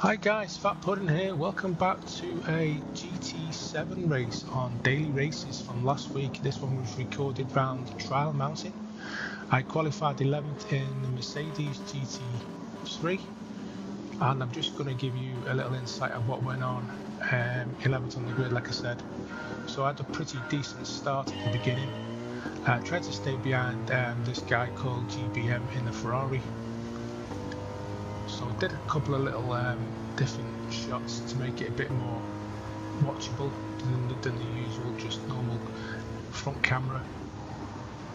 Hi guys, Fat Pudding here. Welcome back to a GT7 race on Daily Races from last week. This one was recorded round Trial Mountain. I qualified 11th in the Mercedes GT3 and I'm just going to give you a little insight of what went on 11th on the grid, like I said. So I had a pretty decent start at the beginning. Tried to stay behind this guy called GBM in the Ferrari. So I did a couple of little different shots to make it a bit more watchable than the usual just normal front camera.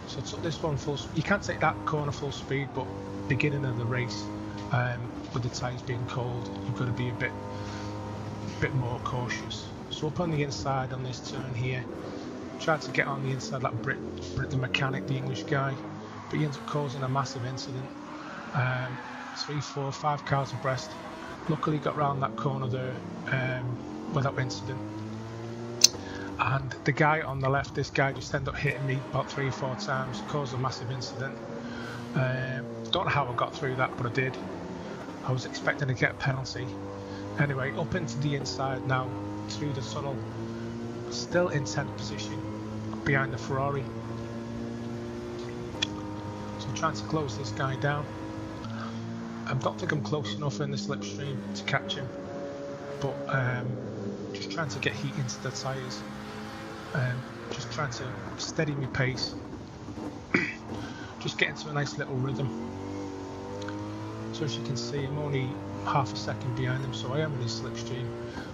So I took this one full speed. You can't take that corner full speed, but beginning of the race with the tyres being cold, you've got to be a bit more cautious. So up on the inside on this turn here, tried to get on the inside like Brit the mechanic, the English guy, but he ends up causing a massive incident. 3, 4, 5 cars abreast. Luckily got round that corner there without incident. And the guy on the left, this guy just ended up hitting me about 3 or 4 times, caused a massive incident. Don't know how I got through that, but I did. I was expecting to get a penalty. Anyway, up into the inside now, through the tunnel, still in 10th position behind the Ferrari. So I'm trying to close this guy down. I don't think I'm close enough in the slipstream to catch him, but just trying to get heat into the tyres, just trying to steady my pace, just get into a nice little rhythm. So as you can see, I'm only half a second behind him, so I am in his slipstream,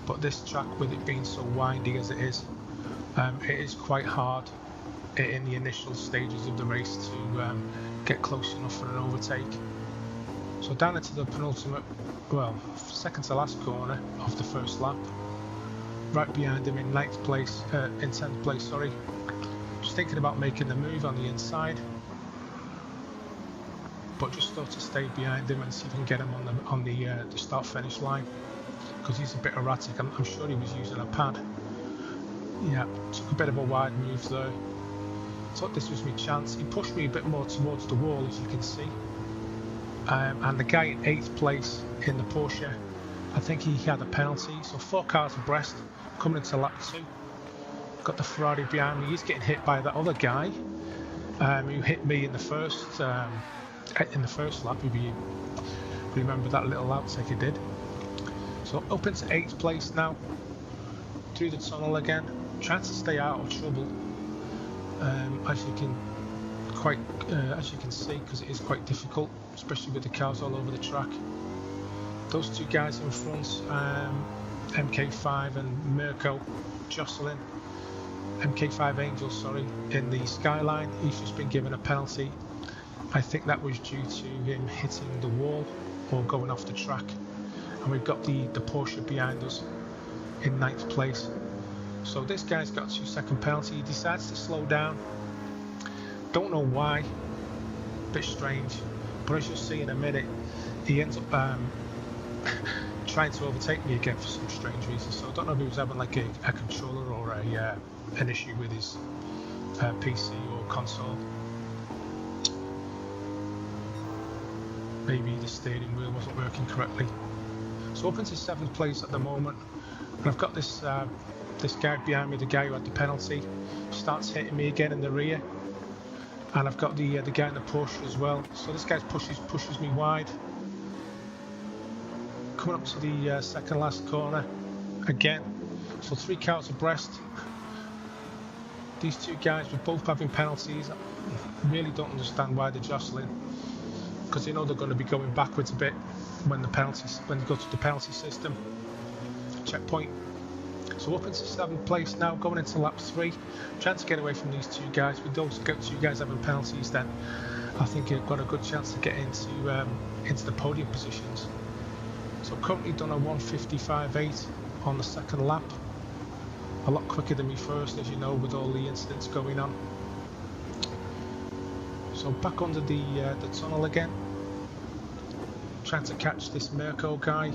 but this track, with it being so windy as it is quite hard in the initial stages of the race to get close enough for an overtake. So down into the penultimate, well, second to last corner of the first lap, right behind him in 10th place, sorry. Just thinking about making the move on the inside, but just thought to stay behind him and see if I can get him on the start-finish line, because he's a bit erratic. I'm sure he was using a pad. Yeah, took a bit of a wide move there. Thought this was my chance. He pushed me a bit more towards the wall, as you can see. And the guy in 8th place in the Porsche, I think he had a penalty. So 4 cars abreast coming into lap 2. Got the Ferrari behind me. He's getting hit by that other guy who hit me in the first lap. If you remember that little outtake I did. So up into 8th place now, through the tunnel again, trying to stay out of trouble. As you can see, because it is quite difficult, especially with the cars all over the track. Those 2 guys in front, MK5 and Mirko, jostling. MK5 Angel, sorry, in the skyline. He's just been given a penalty. I think that was due to him hitting the wall or going off the track. And we've got the Porsche behind us in 9th place. So this guy's got a 2-second penalty. He decides to slow down. Don't know why, bit strange, but as you'll see in a minute, he ends up trying to overtake me again for some strange reason. So I don't know if he was having like a controller or an issue with his PC or console. Maybe the steering wheel wasn't working correctly. So up into 7th place at the moment, and I've got this guy behind me, the guy who had the penalty, starts hitting me again in the rear. And I've got the guy in the Porsche as well. So this guy pushes me wide. Coming up to the second last corner again. So 3 cars abreast. These 2 guys were both having penalties. I really don't understand why they're jostling, because they know they're going to be going backwards a bit when they go to the penalty system. Checkpoint. So up into 7th place now, going into lap 3, trying to get away from these 2 guys. With those 2 guys having penalties, then I think I've got a good chance to get into the podium positions. So currently done a 1:55.8 on the second lap, a lot quicker than me first, as you know, with all the incidents going on. So back under the tunnel again, trying to catch this Mirko guy.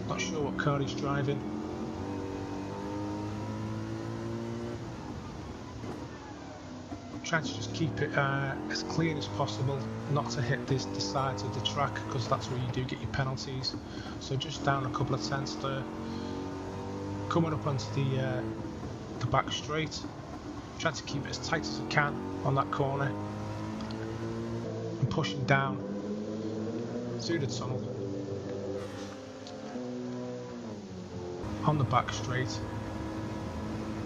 Not sure what car he's driving. trying to just keep it as clean as possible, not to hit the sides of the track, because that's where you do get your penalties. So just down a couple of tenths there, coming up onto the back straight, trying to keep it as tight as I can on that corner, and pushing down through the tunnel on the back straight.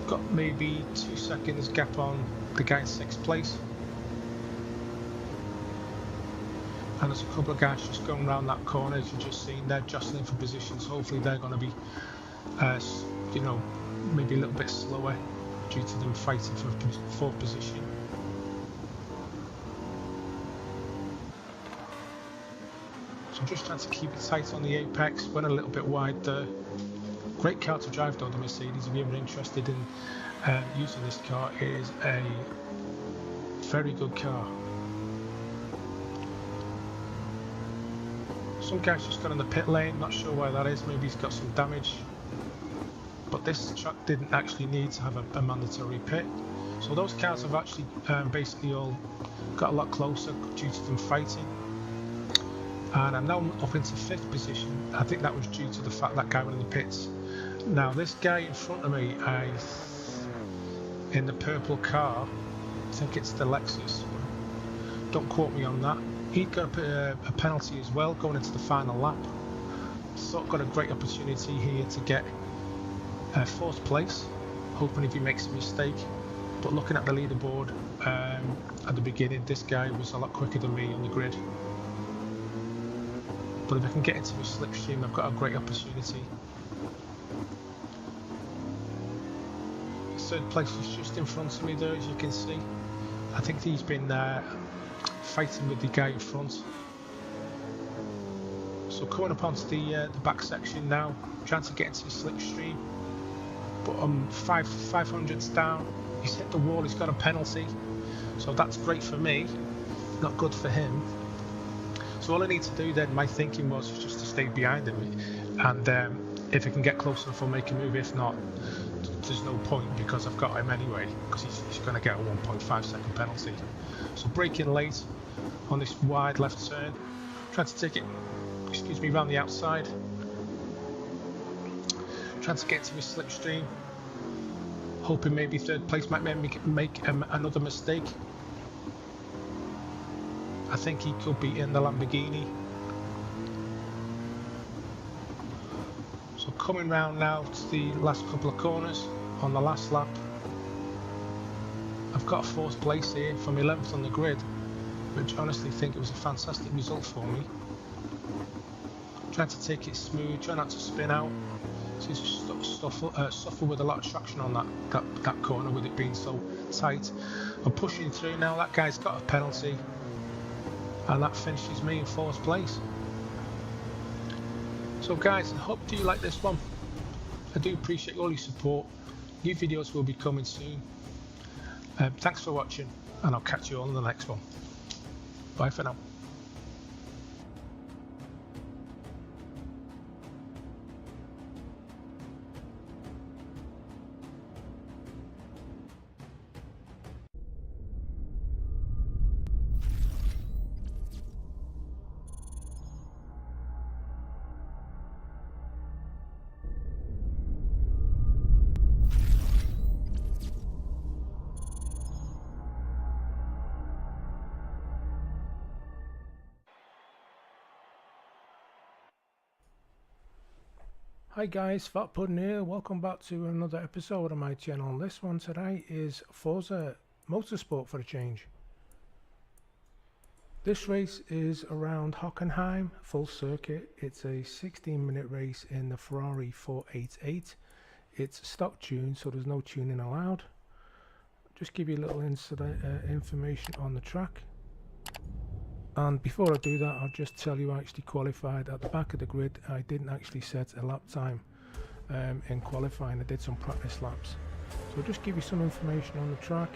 Got maybe 2 seconds gap on the guy in 6th place, and there's a couple of guys just going around that corner, as you've just seen. They're jostling for positions. Hopefully they're going to be you know, maybe a little bit slower due to them fighting for 4th position. So I'm just trying to keep it tight on the apex, went a little bit wide there. Great car to drive though, the Mercedes. If you're ever interested in using this car, it is a very good car. Some guy's just got in the pit lane, not sure why that is, maybe he's got some damage. But this track didn't actually need to have a mandatory pit. So those cars have actually basically all got a lot closer due to them fighting. And I'm now up into 5th position. I think that was due to the fact that guy went in the pits. Now this guy in front of me, in the purple car, I think it's the Lexus, don't quote me on that, he got a penalty as well going into the final lap. So got a great opportunity here to get 4th place, hoping if he makes a mistake. But looking at the leaderboard at the beginning, this guy was a lot quicker than me on the grid. But if I can get into a slipstream, I've got a great opportunity. 3rd place is just in front of me there, as you can see. I think he's been fighting with the guy in front. So coming up onto the back section now, trying to get into the slipstream. But 500s down, he's hit the wall, he's got a penalty. So that's great for me, not good for him. So all I need to do then, my thinking was just to stay behind him, and if I can get close enough I'll make a move. If not, there's no point, because I've got him anyway, because he's going to get a 1.5 second penalty. So braking late on this wide left turn, trying to take it, excuse me, around the outside, trying to get to his slipstream, hoping maybe 3rd place might make another mistake. I think he could be in the Lamborghini. So coming round now to the last couple of corners on the last lap. I've got a 4th place here from 11th on the grid, which I honestly think it was a fantastic result for me. Trying to take it smooth, try not to spin out. Seems to suffer with a lot of traction on that corner, with it being so tight. I'm pushing through now. That guy's got a penalty, and that finishes me in 4th place. So guys, I hope you like this one. I do appreciate all your support. New videos will be coming soon. Thanks for watching, and I'll catch you all in the next one. Bye for now. Hi guys, Fat Puddin here. Welcome back to another episode of my channel. This one today is Forza Motorsport for a change. This race is around Hockenheim, full circuit. It's a 16-minute race in the Ferrari 488. It's stock tuned, so there's no tuning allowed. Just give you a little information on the track. And before I do that, I'll just tell you I actually qualified at the back of the grid. I didn't actually set a lap time in qualifying. I did some practice laps. So I'll just give you some information on the track.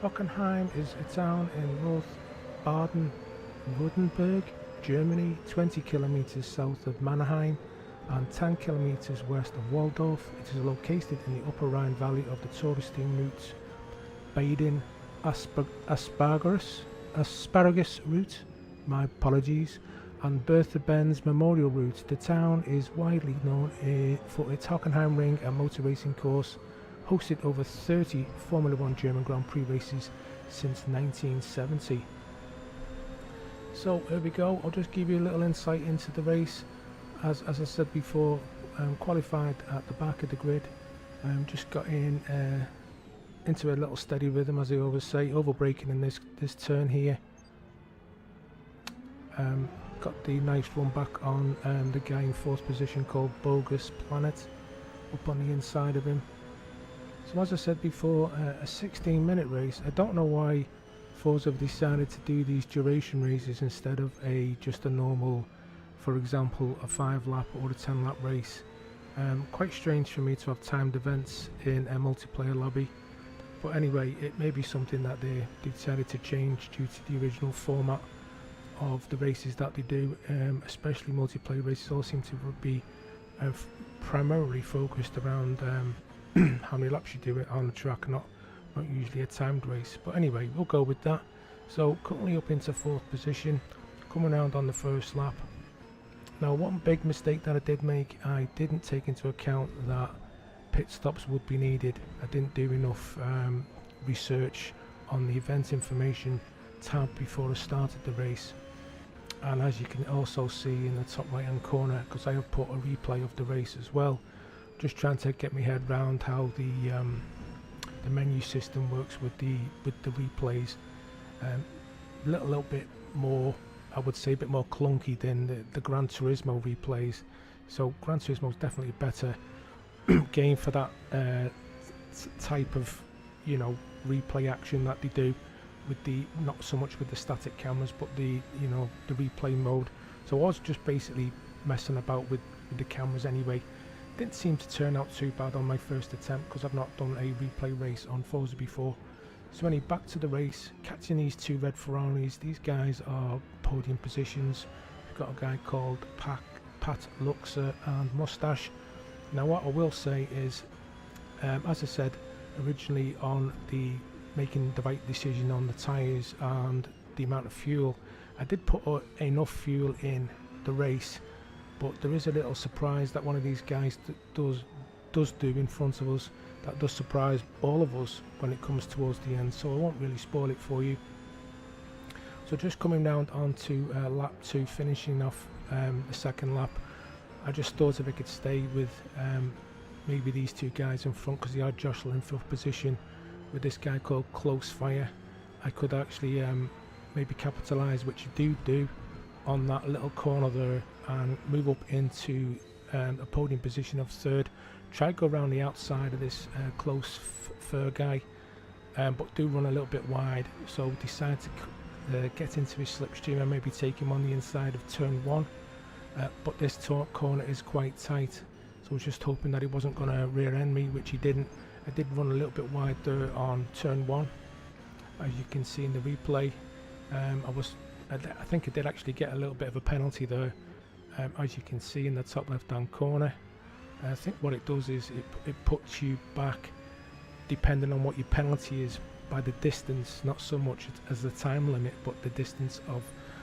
Hockenheim is a town in North Baden-Württemberg, Germany, 20 kilometers south of Mannheim and 10 kilometers west of Waldorf. It is located in the upper Rhine valley of the touristing routes Baden, asparagus route, my apologies, and Bertha Benz Memorial Route. The town is widely known for its Hockenheim Ring and motor racing course, hosted over 30 Formula 1 German Grand Prix races since 1970. So here we go, I'll just give you a little insight into the race. As I said before, qualified at the back of the grid, just got into a little steady rhythm, as I always say, over braking in this turn here. Got the nice run back on the guy in fourth position called Bogus Planet up on the inside of him. So as I said before, a 16-minute race. I don't know why Forza have decided to do these duration races instead of just a normal, for example, a 5-lap or a 10-lap race. Quite strange for me to have timed events in a multiplayer lobby, but anyway, it may be something that they decided to change due to the original format of the races that they do, especially multiplayer races. All seem to be primarily focused around how many laps you do it on the track, not usually a timed race. But anyway, we'll go with that. So currently up into fourth position, coming around on the first lap. Now, one big mistake that I did make, I didn't take into account that pit stops would be needed. I didn't do enough research on the event information tab before I started the race. And as you can also see in the top right hand corner, because I have put a replay of the race as well, just trying to get my head around how the menu system works with the replays. Little bit more, I would say, a bit more clunky than the Gran Turismo replays. So Gran Turismo is definitely a better game for that type of, you know, replay action that they do with the, not so much with the static cameras, but the, you know, the replay mode. So I was just basically messing about with the cameras anyway. Didn't seem to turn out too bad on my first attempt because I've not done a replay race on Forza before. So anyway, back to the race, catching these two red Ferraris. These guys are podium positions. We've got a guy called Pat Luxer and Mustache. Now what I will say is, as I said originally, on the making the right decision on the tyres and the amount of fuel, I did put enough fuel in the race, but there is a little surprise that one of these guys does do in front of us that does surprise all of us when it comes towards the end, so I won't really spoil it for you. So just coming round onto lap 2, finishing off the second lap, I just thought if I could stay with maybe these two guys in front, because they are jostling for position with this guy called Close Fire, I could actually maybe capitalise, which you do on that little corner there, and move up into a podium position of third. Try to go around the outside of this Close Fur guy, but do run a little bit wide, so decide to get into his slipstream and maybe take him on the inside of turn 1. But this corner is quite tight, so I was just hoping that he wasn't going to rear end me, which he didn't. I did run a little bit wide there on turn 1, as you can see in the replay. I think I did actually get a little bit of a penalty there, as you can see in the top left hand corner. I think what it does is it puts you back, depending on what your penalty is, by the distance, not so much as the time limit, but the distance of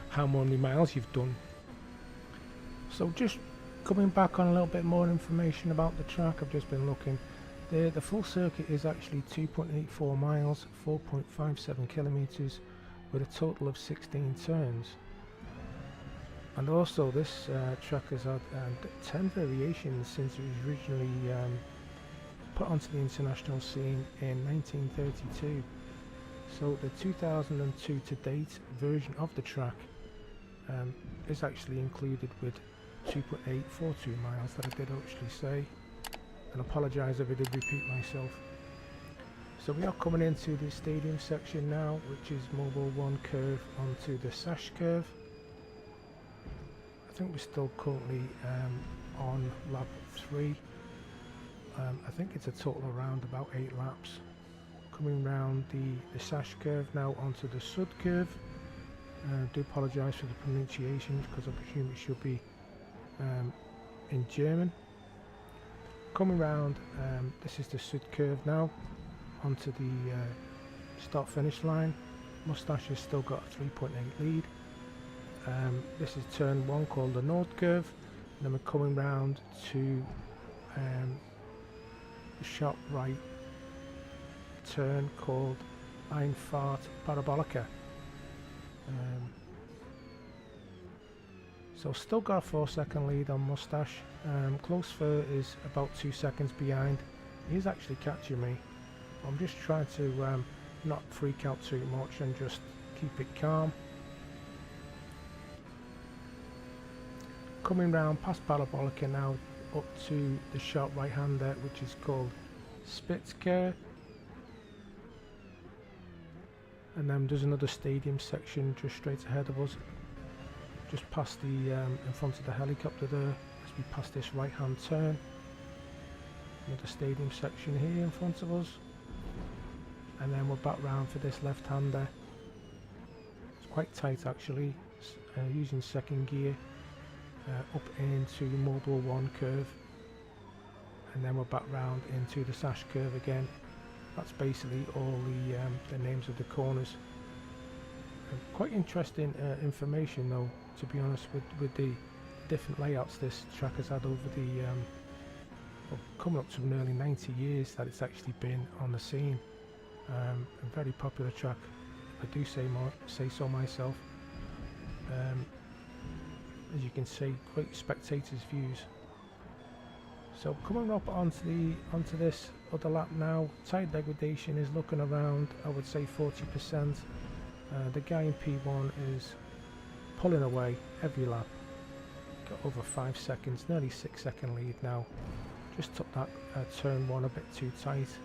how many miles you've done. So just coming back on a little bit more information about the track, I've just been looking. The full circuit is actually 2.84 miles, 4.57 kilometers, with a total of 16 turns. And also this track has had 10 variations since it was originally put onto the international scene in 1932. So the 2002 to date version of the track is actually included with 2.842 miles that I did actually say, and apologise if I did repeat myself. So we are coming into the stadium section now, which is Mobile 1 curve onto the Sash curve. I think we're still currently on lap 3. I think it's a total around about 8 laps. Coming round the Sash curve now onto the Sud curve. I do apologise for the pronunciations because I presume it should be in German. Coming round, this is the Sud curve now onto the start finish line. Mustache has still got a 3.8 lead. This is turn 1 called the Nord curve, and then we're coming round to the sharp right turn called Einfahrt Parabolica. So still got a 4-second lead on Mustache. Close Fur is about 2 seconds behind. He's actually catching me. I'm just trying to not freak out too much and just keep it calm. Coming round past Parabolica now up to the sharp right hander, which is called Spitzker. And then there's another stadium section just straight ahead of us, just past the in front of the helicopter there, as we pass this right hand turn. Another stadium section here in front of us, and then we're back round for this left hander. It's quite tight actually, using second gear, up into Mobile 1 curve, and then we're back round into the Sash curve again. That's basically all the names of the corners. Quite interesting information though, to be honest, with the different layouts this track has had over the well, coming up to nearly 90 years that it's actually been on the scene. A very popular track, if I do say so myself. As you can see, great spectators views. So coming up onto this other lap now, tyre degradation is looking around, I would say 40%. The guy in P1 is pulling away every lap. Got over 5 seconds, nearly 6-second lead now. Just took that turn 1 a bit too tight.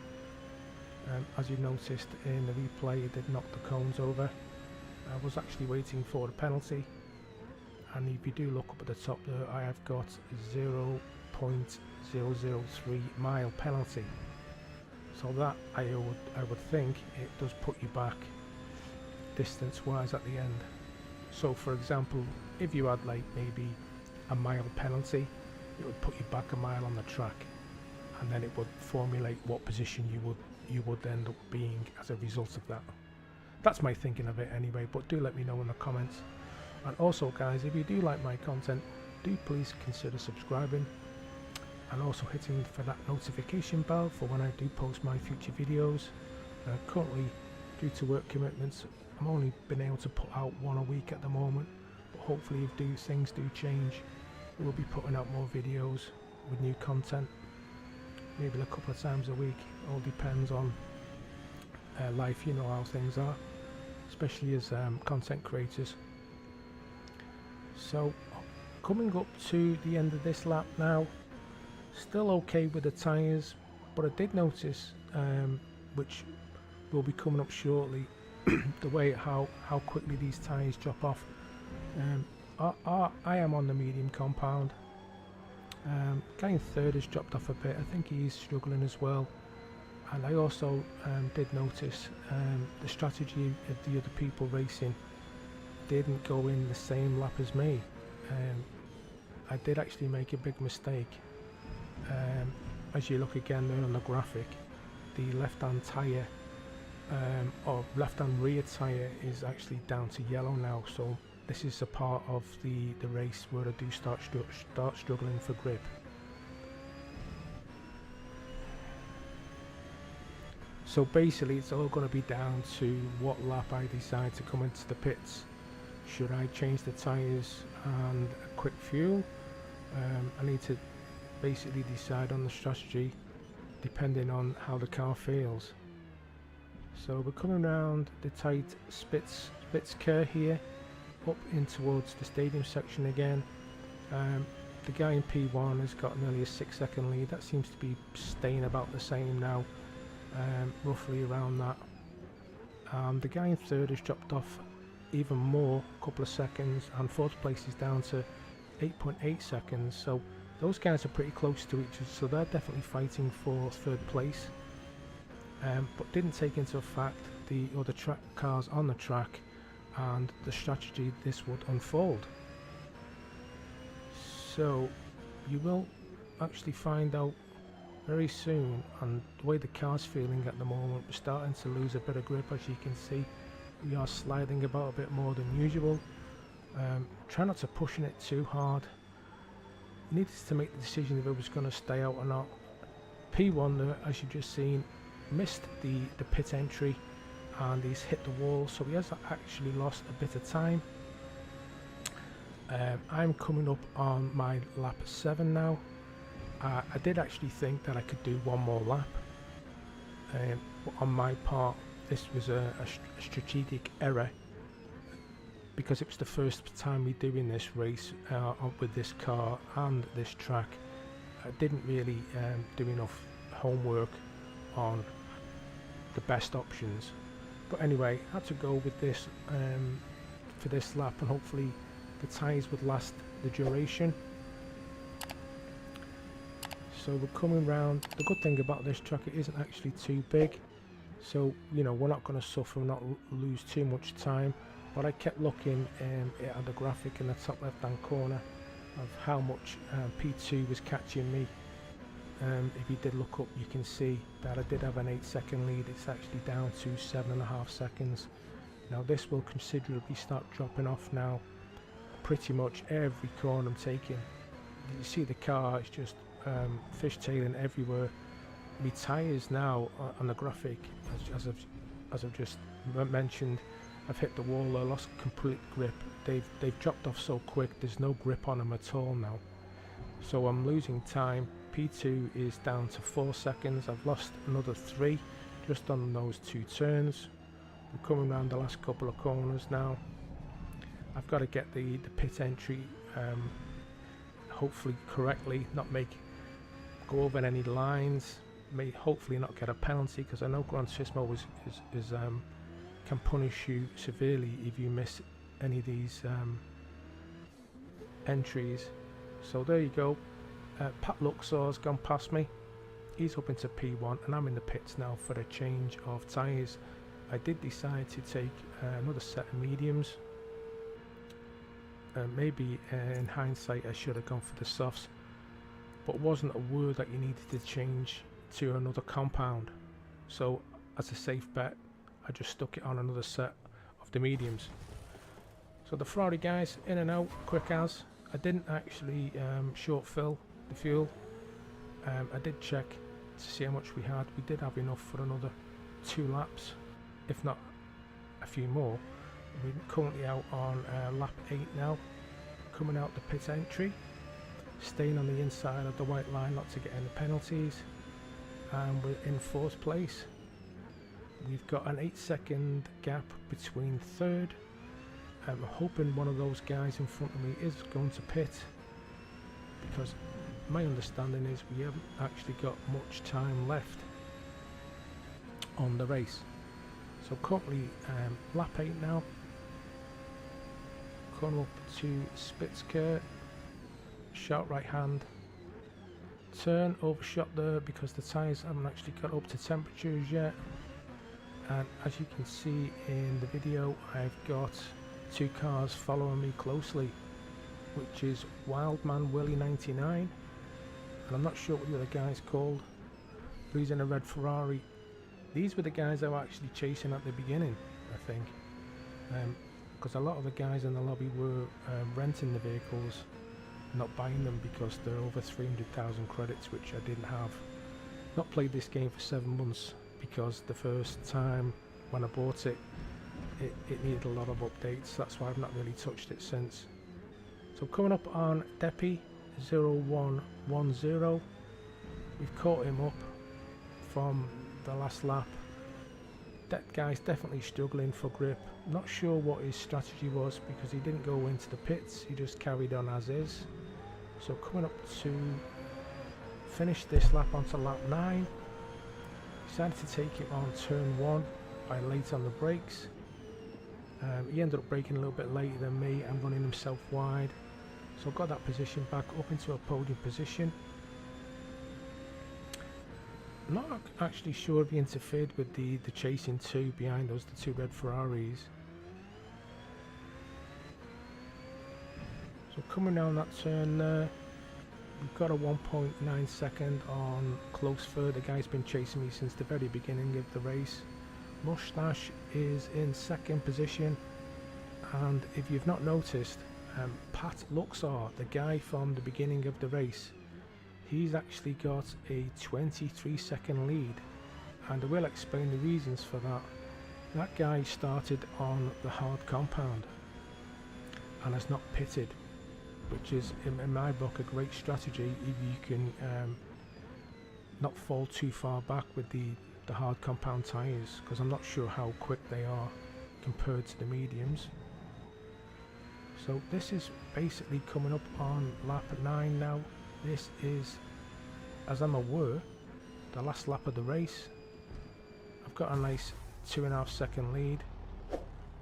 As you noticed in the replay, it did knock the cones over. I was actually waiting for the penalty, and if you do look up at the top there, I have got 0.003 mile penalty. So that I would think it does put you back distance wise at the end. So for example, if you had like maybe a mile penalty, it would put you back a mile on the track, and then it would formulate what position you would end up being as a result of that. That's my thinking of it anyway, but do let me know in the comments. And also guys, if you do like my content, do please consider subscribing and also hitting for that notification bell for when I do post my future videos. Currently, due to work commitments, I'm only been able to put out 1 a week at the moment, but hopefully if things do change, we'll be putting out more videos with new content, maybe a couple of times a week. All depends on life, you know how things are, especially as content creators. So coming up to the end of this lap now, still okay with the tyres, but I did notice, which will be coming up shortly, the way how quickly these tyres drop off. I am on the medium compound. Guy in third has dropped off a bit. I think he's struggling as well. And I also did notice the strategy of the other people racing didn't go in the same lap as me. I did actually make a big mistake. As you look again there on the graphic, the left-hand tyre or left-hand rear tyre is actually down to yellow now. So this is a part of the race where I do start struggling for grip. So basically it's all going to be down to what lap I decide to come into the pits. Should I change the tyres and a quick fuel? I need to basically decide on the strategy depending on how the car feels. So we're coming around the tight Spitzker here, up in towards the stadium section again. The guy in P1 has got nearly a 6-second lead. That seems to be staying about the same now, roughly around that. The guy in third has dropped off even more, a couple of seconds, and fourth place is down to 8.8 seconds. So those guys are pretty close to each other, so they're definitely fighting for third place. But didn't take into fact the other cars on the track and the strategy this would unfold. So you will actually find out very soon, and the way the car's feeling at the moment, we're starting to lose a bit of grip. As you can see, we are sliding about a bit more than usual. Try not to pushing it too hard. Needed to make the decision if it was going to stay out or not. P1, as you've just seen, missed the pit entry and he's hit the wall, so he has actually lost a bit of time. I'm coming up on my lap 7 now. I did actually think that I could do one more lap. But on my part, this was a strategic error, because it was the first time we're doing this race with this car and this track. I didn't really do enough homework on the best options, but anyway, I had to go with this for this lap, and hopefully the tyres would last the duration. So we're coming round. The good thing about this track, it isn't actually too big, so you know, we're not going to suffer, not lose too much time. But I kept looking at the graphic in the top left hand corner of how much P2 was catching me. If you did look up, you can see that I did have an 8-second lead. It's actually down to 7.5 seconds. Now this will considerably start dropping off now. Pretty much every corner I'm taking, you see the car is just fishtailing everywhere. My tyres now on the graphic, as I've just mentioned, I've hit the wall. I lost complete grip. They've dropped off so quick. There's no grip on them at all now. So I'm losing time. P2 is down to 4 seconds. I've lost another 3 just on those 2 turns. I'm coming around the last couple of corners now. I've got to get the pit entry hopefully correctly, not go over any lines, hopefully not get a penalty, because I know Gran Turismo can punish you severely if you miss any of these entries. So there you go. Pat Luxor's gone past me. He's up into P1 and I'm in the pits now for a change of tyres. I did decide to take another set of mediums. Maybe in hindsight I should have gone for the softs, but wasn't aware that you needed to change to another compound. So as a safe bet, I just stuck it on another set of the mediums. So the Ferrari guys in and out quick as. I didn't actually short fill the fuel. I did check to see how much we had. We did have enough for another 2 laps, if not a few more. We're currently out on lap 8 now, coming out the pit entry, staying on the inside of the white line not to get any penalties, and we're in 4th place. We've got an 8-second gap between 3rd. I'm hoping one of those guys in front of me is going to pit, because my understanding is we haven't actually got much time left on the race. So currently lap 8 now, going up to Spitzker, sharp right hand turn, overshot there because the tyres haven't actually got up to temperatures yet. And as you can see in the video, I've got 2 cars following me closely, which is Wildman Willie 99, and I'm not sure what the other guy's called, but he's in a red Ferrari. These were the guys I was actually chasing at the beginning, I think, because a lot of the guys in the lobby were renting the vehicles, not buying them, because they're over 300,000 credits, which I didn't have. Not played this game for 7 months, because the first time when I bought it, it needed a lot of updates. That's why I've not really touched it since. So coming up on Deppy 0110, we've caught him up from the last lap. That guy's definitely struggling for grip. Not sure what his strategy was, because he didn't go into the pits, he just carried on as is. So coming up to finish this lap onto lap 9, decided to take it on turn 1 by late on the brakes. He ended up braking a little bit later than me and running himself wide, so got that position back up into a podium position. I'm not actually sure if he interfered with the chasing 2 behind us, the 2 red Ferraris. So coming down that turn there, we've got a 1.9 second on close third. The guy's been chasing me since the very beginning of the race. Mustache is in second position, and if you've not noticed, Pat Luxor, the guy from the beginning of the race, he's actually got a 23-second lead, and I will explain the reasons for that. That guy started on the hard compound and has not pitted, which is in my book a great strategy if you can not fall too far back with the hard compound tyres, because I'm not sure how quick they are compared to the mediums. So this is basically coming up on lap 9 now. This is, as I'm aware, the last lap of the race. I've got a nice 2.5 second lead.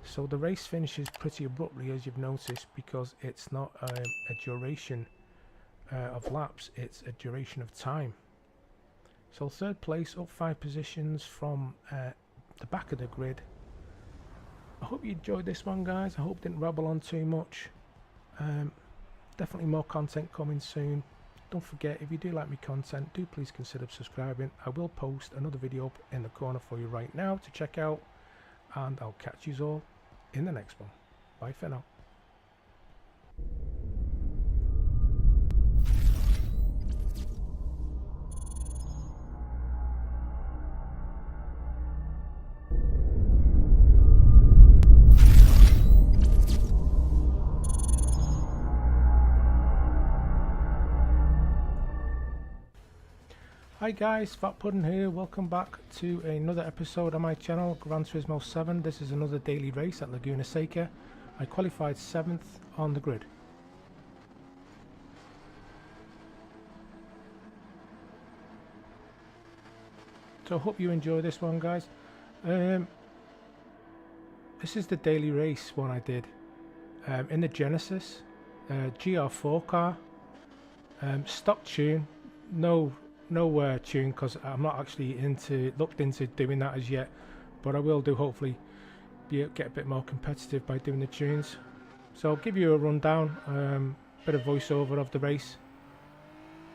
So the race finishes pretty abruptly, as you've noticed, because it's not a duration of laps, it's a duration of time. So third place, up 5 positions from the back of the grid. I hope you enjoyed this one, guys. I hope it didn't rabble on too much. Definitely more content coming soon. Don't forget, if you do like my content, do please consider subscribing. I will post another video up in the corner for you right now to check out, and I'll catch you all in the next one. Bye for now. Hi guys, Fat Pudding here. Welcome back to another episode on my channel, Gran Turismo 7. This is another daily race at Laguna Seca. I qualified 7th on the grid. So I hope you enjoy this one, guys. This is the daily race one I did in the Genesis GR4 car, stock tune, no tune, because I'm not actually looked into doing that as yet, but I will do, hopefully get a bit more competitive by doing the tunes. So I'll give you a rundown, bit of voiceover of the race.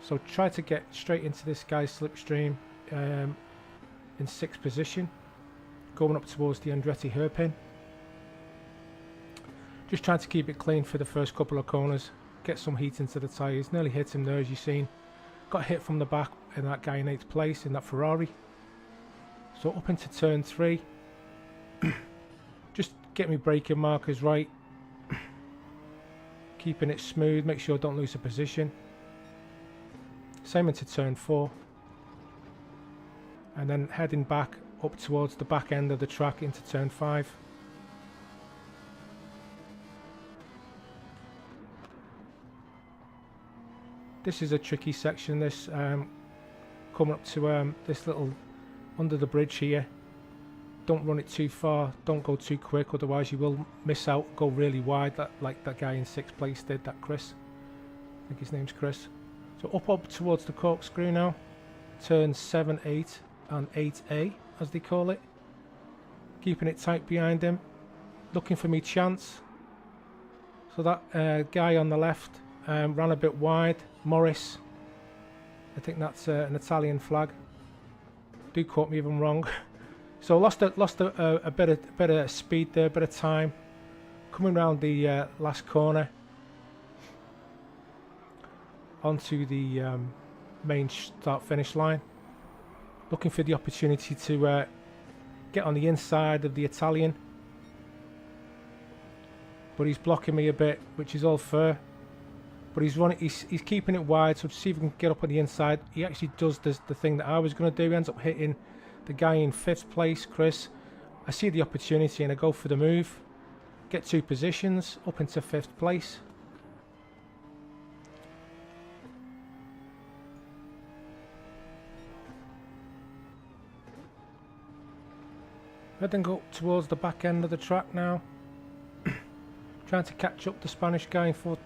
So try to get straight into this guy's slipstream in 6th position, going up towards the Andretti hairpin. Just trying to keep it clean for the first couple of corners, get some heat into the tyres. Nearly hit him there, as you've seen. Got hit from the back and that guy in 8th place in that Ferrari. So up into turn 3, just get me braking markers right, keeping it smooth, make sure I don't lose a position. Same into turn 4, and then heading back up towards the back end of the track into turn 5. This is a tricky section, this coming up to this little under the bridge here. Don't run it too far, don't go too quick, otherwise you will miss out, go really wide, like that guy in 6th place did, that Chris. I think his name's Chris. So up towards the corkscrew now, turns 7, 8 and 8A as they call it. Keeping it tight behind him, looking for me chance. So that guy on the left ran a bit wide, Morris. I think that's an Italian flag. Do quote me if I'm wrong. So lost a bit of speed there, a bit of time. Coming around the last corner onto the main start-finish line. Looking for the opportunity to get on the inside of the Italian, but he's blocking me a bit, which is all fair. But he's keeping it wide, so to see if we can get up on the inside. He actually does the thing that I was going to do. He ends up hitting the guy in 5th place, Chris. I see the opportunity and I go for the move. Get 2 positions, up into 5th place. I then go towards the back end of the track now. Trying to catch up the Spanish guy in 4th